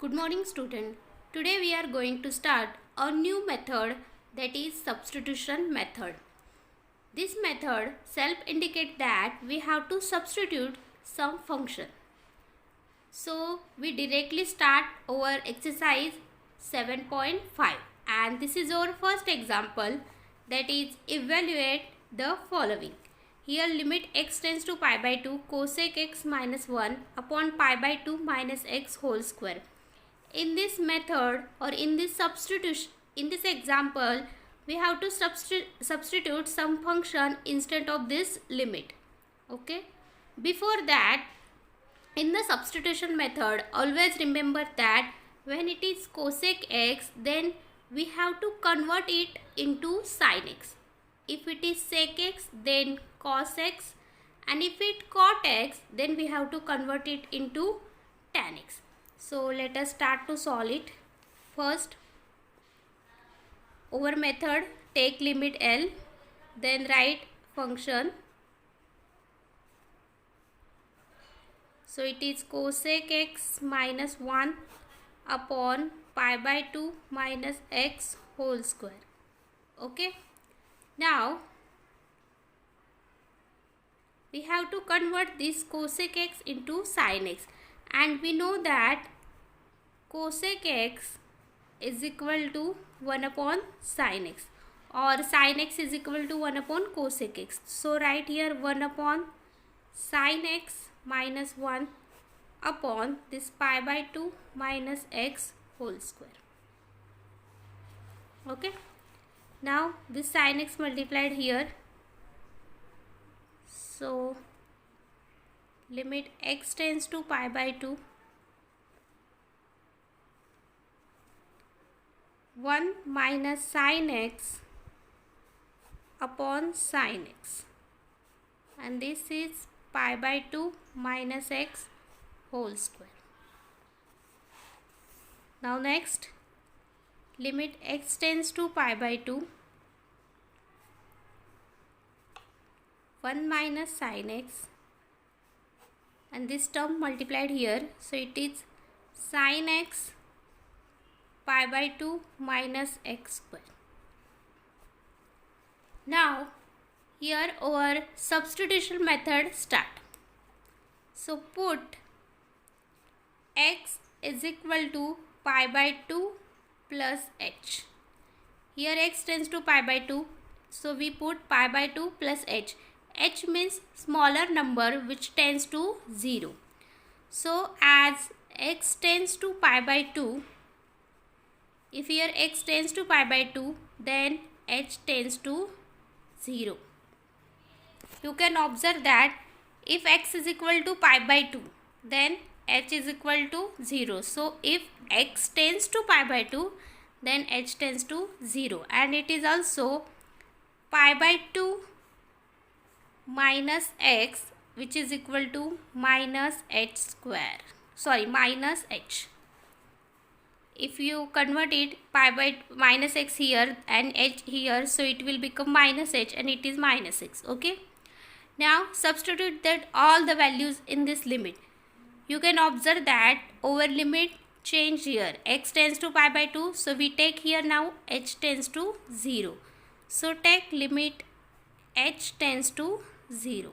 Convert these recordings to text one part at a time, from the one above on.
Good morning student. Today we are going to start a new method, that is substitution method. This method self-indicate that we have to substitute some function. So we directly start our exercise 7.5 and this is our first example, that is evaluate the following. Here limit x tends to pi by 2 cosec x minus 1 upon pi by 2 minus x whole square. In this method or in this substitution, in this example, we have to substitute some function instead of this limit. Okay. Before that, in the substitution method, always remember that when it is cosec x, then we have to convert it into sin x. If it is sec x, then cos x, and if it cot x, then we have to convert it into tan x. So let us start to solve it. First, over method take limit L, then write function. So it is cosec x minus 1 upon pi by 2 minus x whole square. Okay. Now we have to convert this cosec x into sin x, and we know that cosec x is equal to 1 upon sin x, or sin x is equal to 1 upon cosec x. So write here 1 upon sin x minus 1 upon this pi by 2 minus x whole square. Okay. Now this sin x multiplied here. So limit x tends to pi by 2, 1 minus sin x upon sin x, and this is pi by 2 minus x whole square. Now next, limit x tends to pi by 2, 1 minus sin x, and this term multiplied here, so it is sin x pi by 2 minus x square. Now here our substitution method start. So put x is equal to pi by 2 plus h. Here x tends to pi by 2, so we put pi by 2 plus h. H means smaller number which tends to 0. So as x tends to pi by 2, if here x tends to pi by 2, then h tends to 0. You can observe that if x is equal to pi by 2, then h is equal to 0. So if x tends to pi by 2, then h tends to 0, and it is also pi by 2 minus x, which is equal to minus h square. Sorry, minus h. If you convert it, pi by minus x here and h here, so it will become minus h, and it is minus 6. Okay. Now substitute that all the values in this limit. You can observe that over limit change here. X tends to pi by 2, so we take here now h tends to 0. So take limit h tends to 0.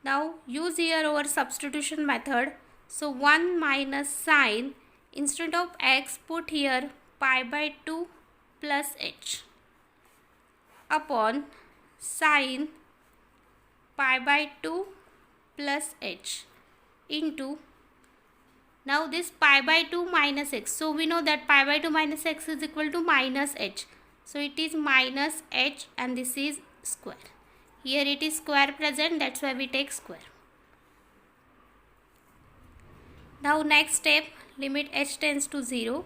Now use here our substitution method. So 1 minus sin, instead of x put here pi by 2 plus h upon sin pi by 2 plus h into, now this pi by 2 minus x. So we know that pi by 2 minus x is equal to minus h. So it is minus h, and this is square. Here it is square present, that's why we take square. Now next step, limit h tends to 0.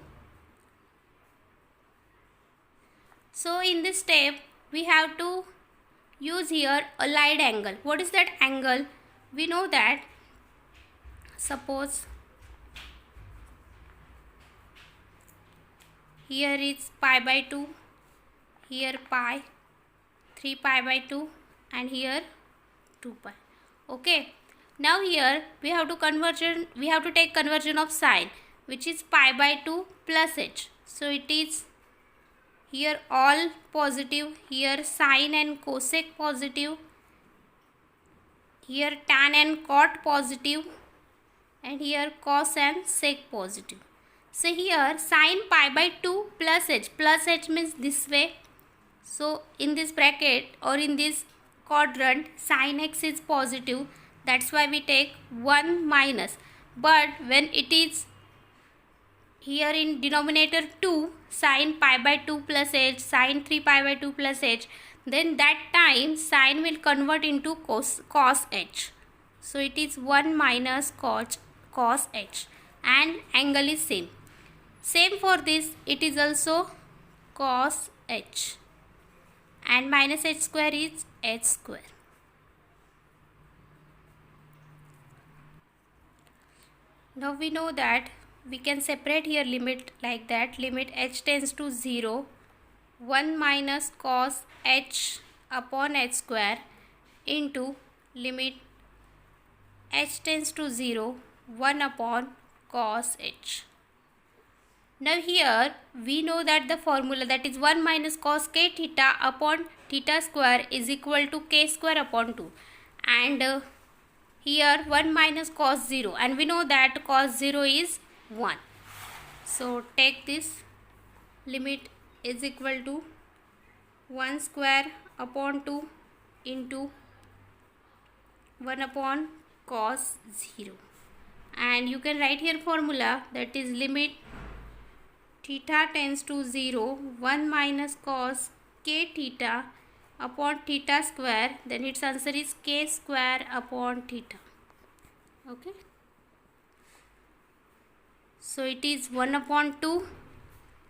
So in this step, we have to use here allied angle. What is that angle? We know that suppose here is pi by 2, here pi, 3 pi by 2, and here 2 pi. Okay. Now here we have to take conversion of sine, which is pi by 2 plus h. So it is here all positive, here sine and cosec positive, here tan and cot positive, and here cos and sec positive. So here sine pi by 2 plus h means this way. So in this bracket or in this quadrant, sine x is positive, that's why we take 1 minus. But when it is here in denominator 2, sine pi by 2 plus h, sine 3 pi by 2 plus h, then that time sine will convert into cos h. So it is 1 minus cos h, and angle is same. Same for this, it is also cos h, and minus h square is h square. Now we know that we can separate here limit like that. Limit h tends to 0, 1 minus cos h upon h square into limit h tends to 0, 1 upon cos h. Now here we know that the formula, that is 1 minus cos k theta upon theta square is equal to k square upon 2, and here 1 minus cos 0, and we know that cos 0 is 1. So take this, limit is equal to 1 square upon 2 into 1 upon cos 0, and you can write here formula, that is limit theta tends to 0, 1 minus cos k theta upon theta square, then its answer is k square upon theta. Okay, so it is 1 upon 2,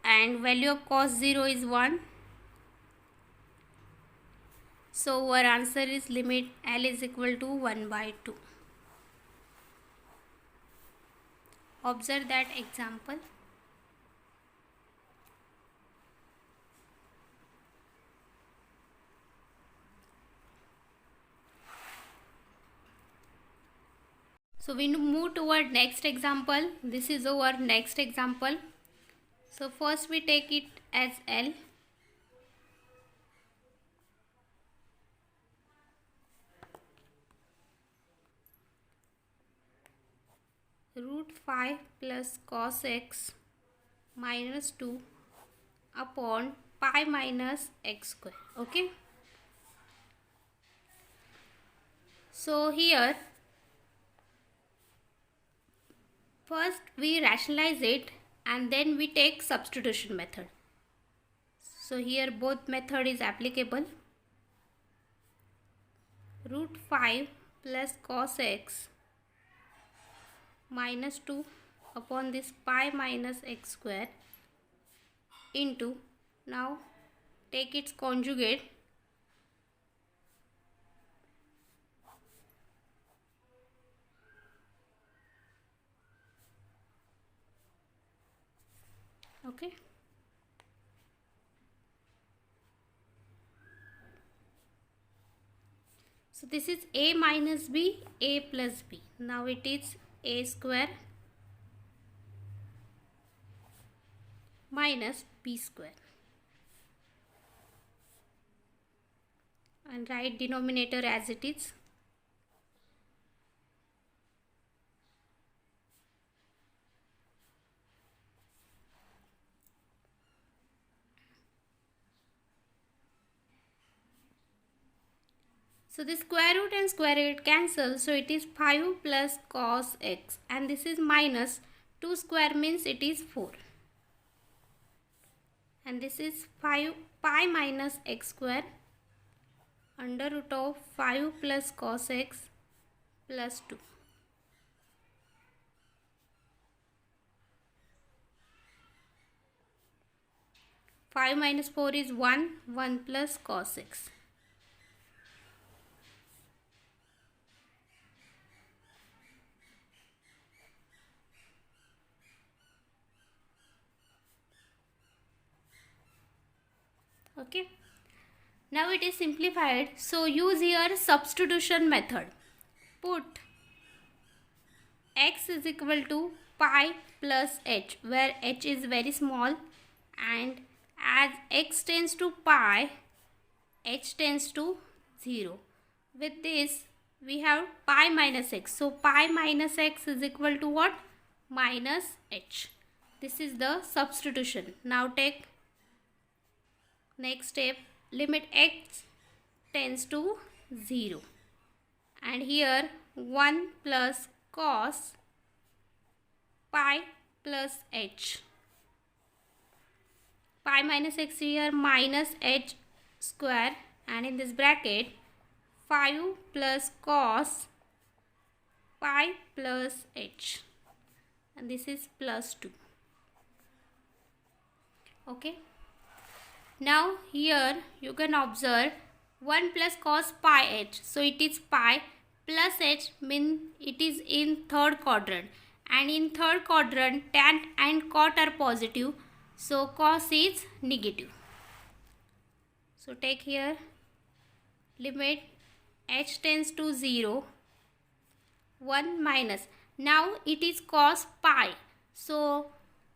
and value of cos 0 is 1. So our answer is limit L is equal to 1 by 2. Observe that example. So we move toward next example. This is our next example. So first we take it as L. Root 5 plus cos x minus 2 upon pi minus x square. Okay. So here first we rationalize it and then we take substitution method. So here both method is applicable. Root 5 plus cos x minus 2 upon this pi minus x square into, now take its conjugate, okay. So this is a minus b, a plus b. Now it is a square minus b square, and write denominator as it is. So this square root and square root cancel, so it is 5 plus cos x, and this is minus 2 square means it is 4, and this is 5 pi minus x square under root of 5 plus cos x plus 2. Five minus 4 is 1, 1 plus cos x. Okay, now it is simplified, so use here substitution method. Put x is equal to pi plus h, where h is very small, and as x tends to pi, h tends to 0. With this we have pi minus x. So pi minus x is equal to what? Minus h. This is the substitution. Now take next step. Limit x tends to 0. And here 1 plus cos pi plus h. Pi minus x here minus h square, and in this bracket 5 plus cos pi plus h, and this is plus 2. Okay. Now here you can observe 1 plus cos pi h. So it is pi plus h, means it is in third quadrant, and in third quadrant tan and cot are positive, so cos is negative. So take here limit h tends to 0, 1 minus. Now it is cos pi. So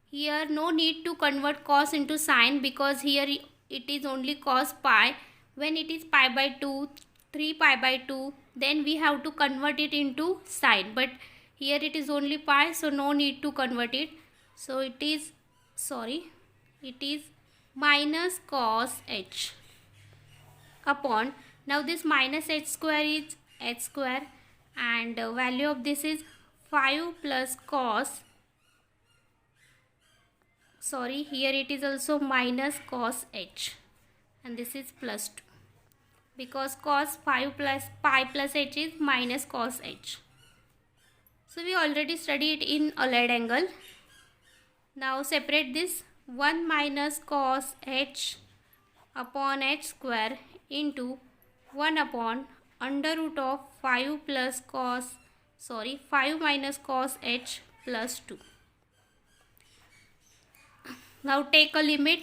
here no need to convert cos into sine, because here it is only cos pi. When it is pi by 2, 3 pi by 2, then we have to convert it into sine. But here it is only pi, so no need to convert it. So it is minus cos h upon, now this minus h square is h square, and value of this is 5 plus cos, here it is also minus cos h, and this is plus 2, because cos 5 plus pi plus h is minus cos h. So we already studied in allied angle. Now separate this 1 minus cos h upon h square into 1 upon under root of 5 plus cos 5 minus cos h plus 2. Now take a limit.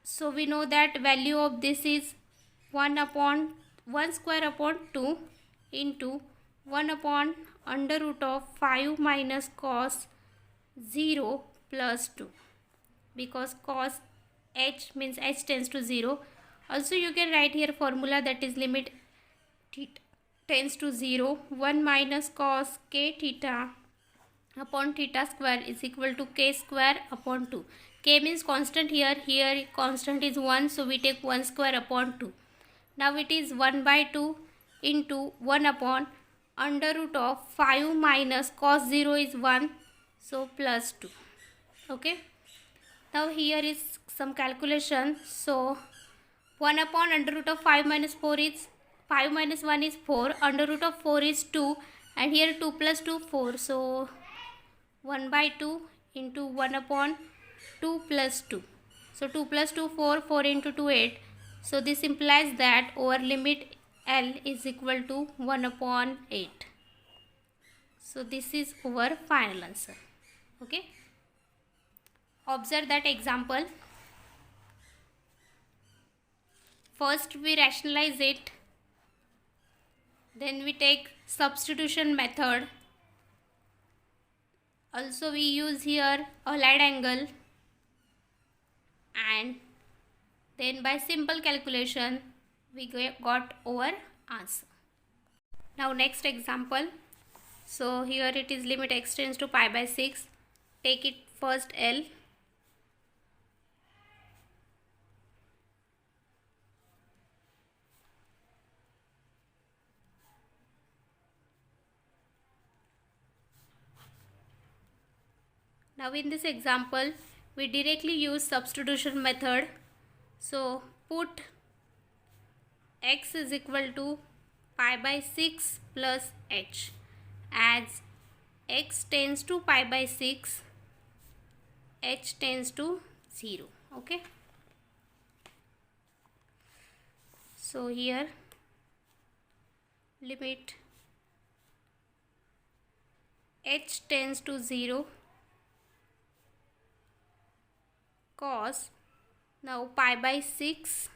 So we know that value of this is 1 square upon 2 into 1 upon under root of 5 minus cos 0 plus 2, because cos h means h tends to 0. Also you can write here formula, that is limit theta tends to 0, 1 minus cos k theta upon theta square is equal to k square upon 2. K means constant here constant is 1, so we take 1 square upon 2. Now it is 1 by 2 into 1 upon under root of 5 minus cos 0 is 1, so plus 2. Okay. Now here is some calculation. So 1 upon under root of 5 minus 4 is 5 minus 1 is 4, under root of 4 is 2, and here 2 plus 2 4. So 1 by 2 into 1 upon 2 plus 2. So 2 plus 2 4, 4 into 2 8. So this implies that our limit L is equal to 1 upon 8. So this is our final answer. Okay. Observe that example. First we rationalize it, then we take substitution method. Also we use here allied angle, and then by simple calculation we got our answer. Now next example. So here it is limit x tends to pi by 6. Take it first L. Now in this example we directly use substitution method. So put x is equal to pi by 6 plus h, as x tends to pi by 6, h tends to 0. Okay. So here limit h tends to 0 cos, now pi by 6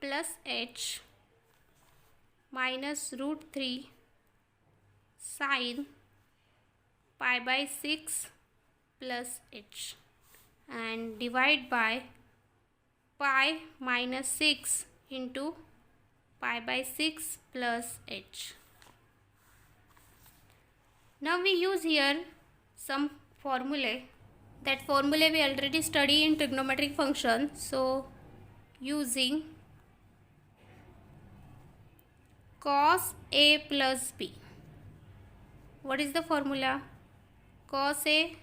plus h minus root 3 sine pi by 6 plus h, and divide by pi minus 6 into pi by 6 plus h. Now we use here some formulae. That formula we already study in trigonometric function. So using cos A plus B. What is the formula? Cos A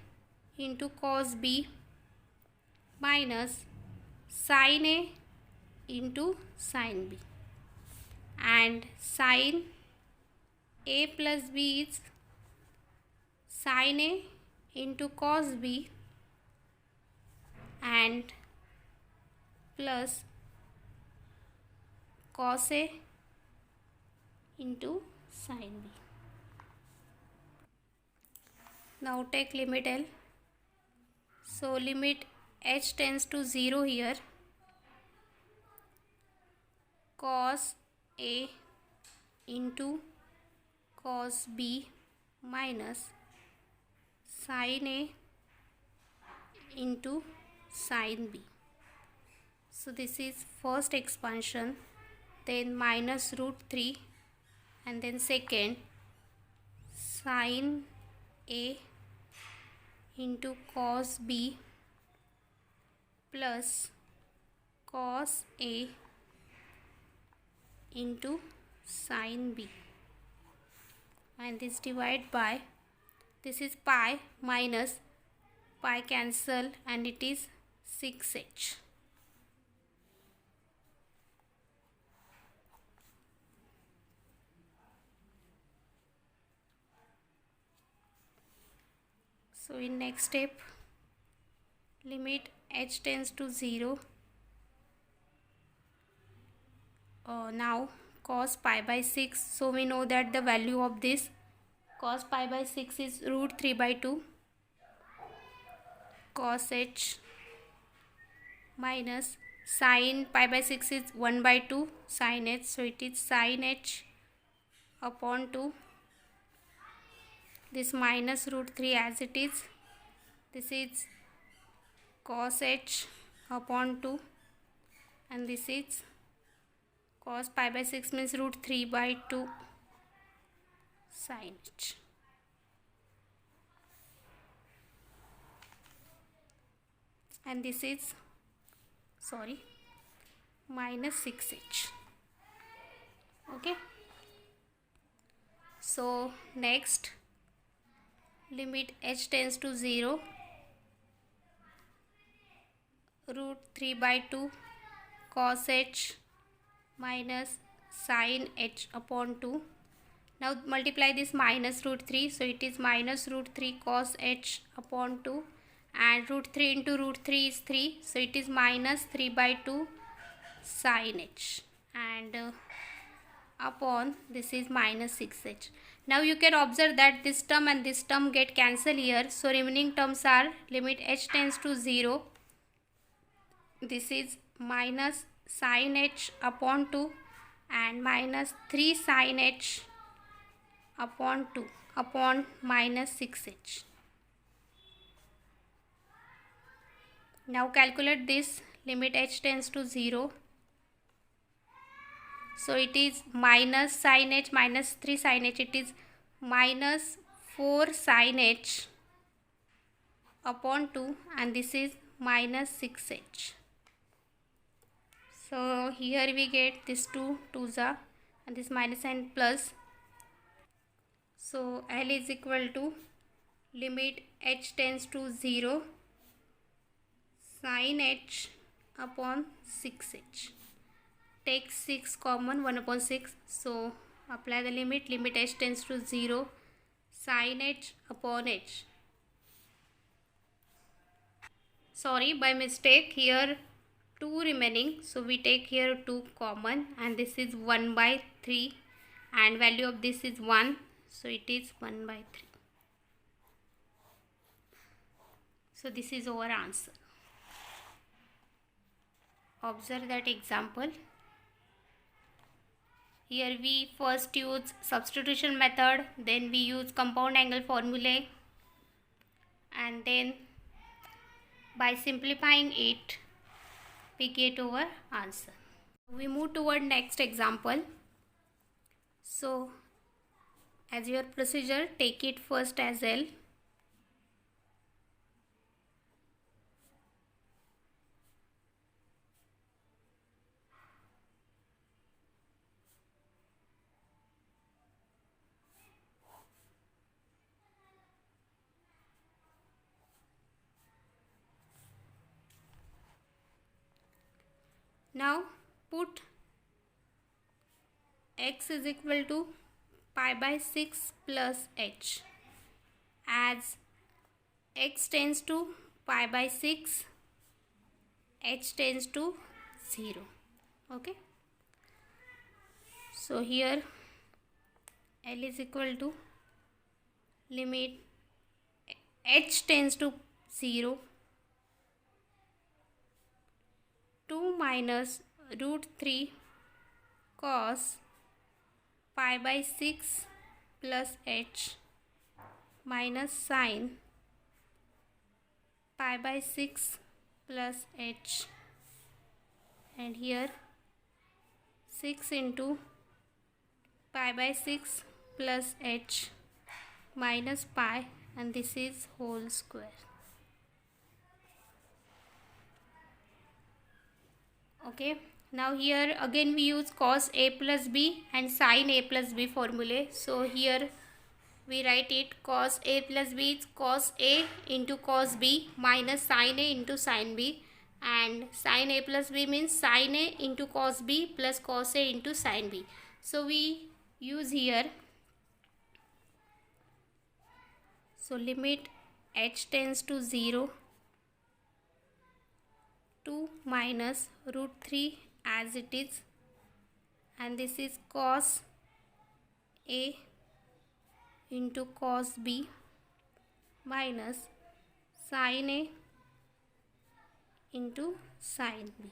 into cos B minus sin A into sin B. And sin A plus B is sin A into cos B and plus cos A into sin B. Now take limit L. So limit h tends to 0 here. Cos A into cos B minus sin A into sin B. So this is first expansion, then minus root 3, and then second sin A into cos B plus cos A into sin B, and this divide by, this is pi minus pi cancel and it is 6h. So in next step, limit h tends to 0. Now cos pi by 6. So we know that the value of this cos pi by 6 is root 3 by 2. Cos h minus sin pi by 6 is 1 by 2 sin h. So it is sin h upon 2. This minus root 3 as it is. This is cos h upon 2, and this is cos pi by 6 means root 3 by 2 sin h. And this is minus 6h. Okay. So next, limit h tends to 0. Root 3 by 2 cos h minus sin h upon 2. Now multiply this minus root 3. So it is minus root 3 cos h upon 2. And root 3 into root 3 is 3. So it is minus 3 by 2 sin h. And upon this is minus 6h. Now you can observe that this term and this term get cancelled here. So remaining terms are limit h tends to 0. This is minus sin h upon 2 and minus 3 sin h upon 2 upon minus 6h. Now calculate this limit h tends to 0. So it is minus sin h minus 3 sin h. It is minus 4 sin h upon 2, and this is minus 6h. So here we get this 2 2s are, and this minus and plus. So L is equal to limit h tends to 0 sin h upon 6h. Take 6 common, 1 upon 6. So apply the limit. Limit h tends to 0 sin h upon h. Sorry, by mistake here 2 remaining. So we take here 2 common, and this is 1 by 3, and value of this is 1. So it is 1 by 3. So this is our answer. Observe that example. Here we first use substitution method, then we use compound angle formulae, and then by simplifying it we get our answer. We move toward next example. So as your procedure, take it first as L. Now put x is equal to pi by 6 plus h. As x tends to pi by 6, h tends to 0. Okay. So here L is equal to limit h tends to 0, 2 minus root 3 cos pi by 6 plus h minus sin pi by 6 plus h, and here 6 into pi by 6 plus h minus pi, and this is whole square. Okay, now here again we use cos a plus b and sin a plus b formulae. So here we write it cos a plus b is cos a into cos b minus sin a into sin b, and sin a plus b means sin a into cos b plus cos a into sin b. So we use here, so limit h tends to 0, 2 minus root 3 as it is, and this is cos a into cos b minus sin a into sin b.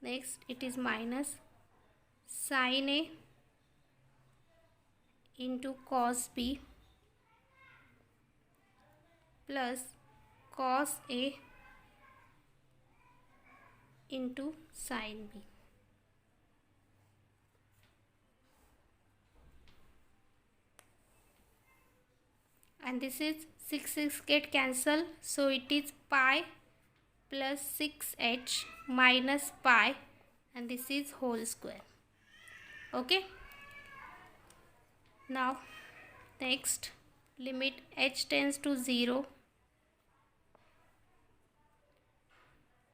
Next it is minus sin a into cos b plus cos a into sin b. And this is 6 get cancelled, so it is pi plus 6h minus pi, and this is whole square. Okay, now next limit h tends to 0,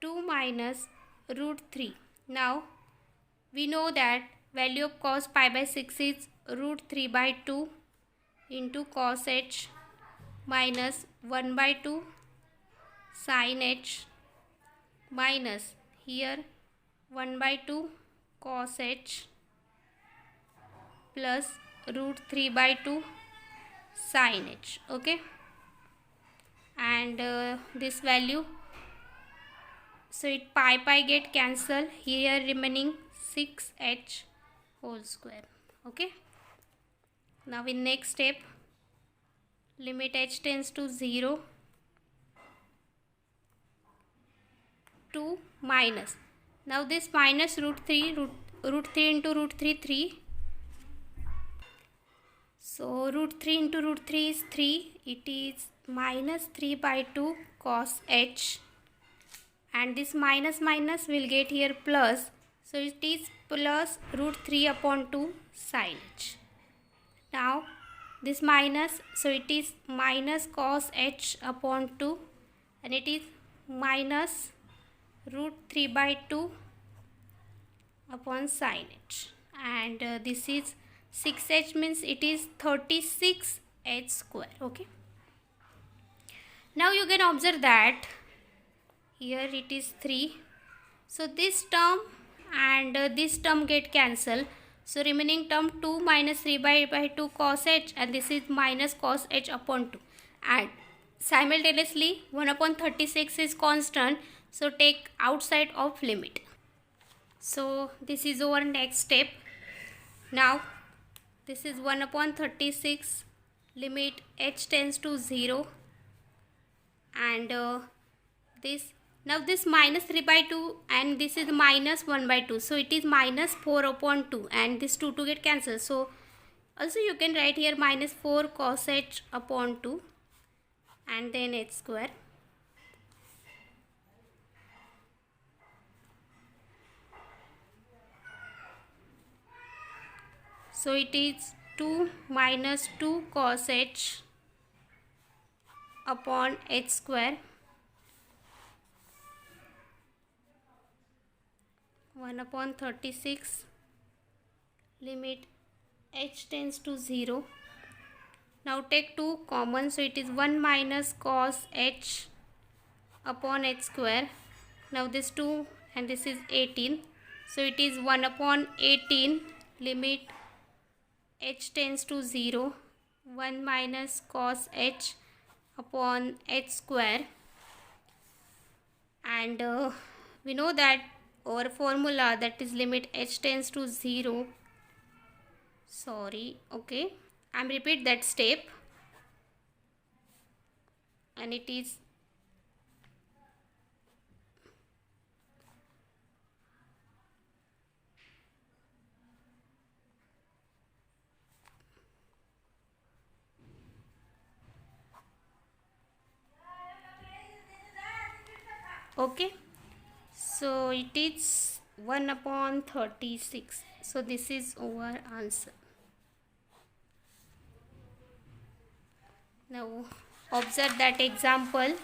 2 minus root 3. Now we know that value of cos pi by 6 is root 3 by 2 into cos h minus 1 by 2 sin h minus here 1 by 2 cos h plus root 3 by 2 sin h. Okay, and this value, so it pi get cancelled, here remaining 6h whole square. Okay, now in next step limit h tends to 0, 2 minus, now this minus root 3 into root 3 3, so root 3 into root 3 is 3, it is minus 3 by 2 cos h, and this minus will get here plus, so it is plus root 3 upon 2 sin h. Now this minus, so it is minus cos h upon 2, and it is minus root 3 by 2 upon sin h, and this is 6h means it is 36h square. Okay, now you can observe that here it is 3, so this term and this term get cancelled, so remaining term 2 minus 3 by 2 cos h, and this is minus cos h upon 2, and simultaneously 1 upon 36 is constant, so take outside of limit. So this is our next step. Now this is 1 upon 36, limit h tends to 0, and this, now this minus 3 by 2 and this is minus 1 by 2, so it is minus 4 upon 2 and this 2 to get cancelled. So also you can write here minus 4 cos h upon 2 and then h square. So it is 2 minus 2 cos h upon h square, 1 upon 36, limit h tends to 0. Now take 2 common, so it is 1 minus cos h upon h square. Now this 2 and this is 18, so it is 1 upon 18, limit h tends to 0, 1 minus cos h upon h square. And we know that our formula, that is limit h tends to 0, okay, I'm repeat that step, and it is okay. So it is 1 upon 36. So this is our answer. Now observe that example.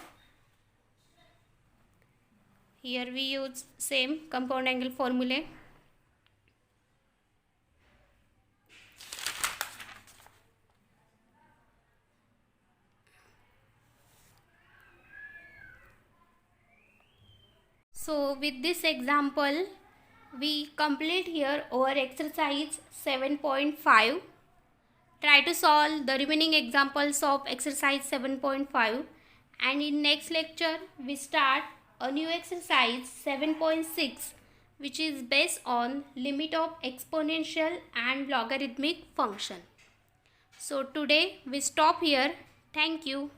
Here we use same compound angle formula. So with this example, we complete here our exercise 7.5. Try to solve the remaining examples of exercise 7.5, and in next lecture we start a new exercise 7.6, which is based on limit of exponential and logarithmic function. So today we stop here. Thank you.